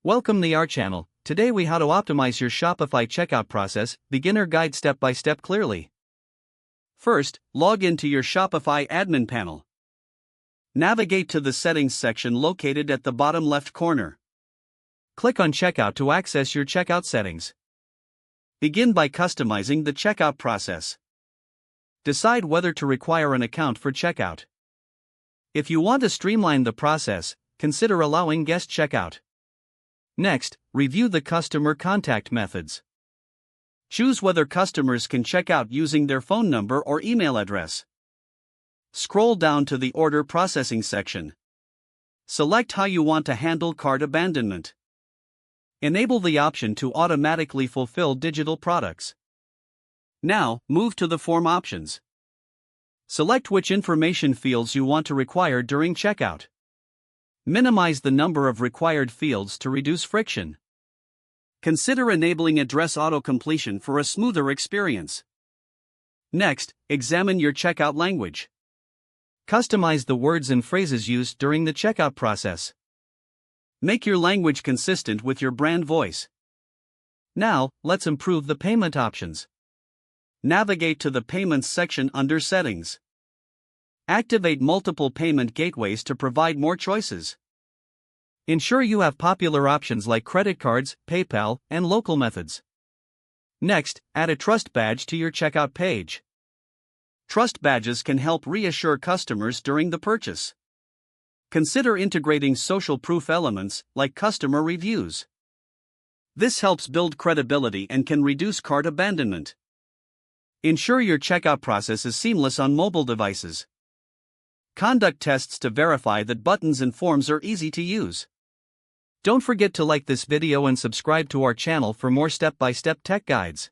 Welcome to our channel. Today we how to optimize your Shopify checkout process, beginner guide step by step clearly. First, log into your Shopify admin panel. Navigate to the settings section located at the bottom left corner. Click on checkout to access your checkout settings. Begin by customizing the checkout process. Decide whether to require an account for checkout. If you want to streamline the process, consider allowing guest checkout. Next, review the customer contact methods. Choose whether customers can check out using their phone number or email address. Scroll down to the order processing section. Select how you want to handle cart abandonment. Enable the option to automatically fulfill digital products. Now, move to the form options. Select which information fields you want to require during checkout. Minimize the number of required fields to reduce friction. Consider enabling address auto-completion for a smoother experience. Next, examine your checkout language. Customize the words and phrases used during the checkout process. Make your language consistent with your brand voice. Now, let's improve the payment options. Navigate to the Payments section under Settings. Activate multiple payment gateways to provide more choices. Ensure you have popular options like credit cards, PayPal, and local methods. Next, add a trust badge to your checkout page. Trust badges can help reassure customers during the purchase. Consider integrating social proof elements like customer reviews. This helps build credibility and can reduce cart abandonment. Ensure your checkout process is seamless on mobile devices. Conduct tests to verify that buttons and forms are easy to use. Don't forget to like this video and subscribe to our channel for more step-by-step tech guides.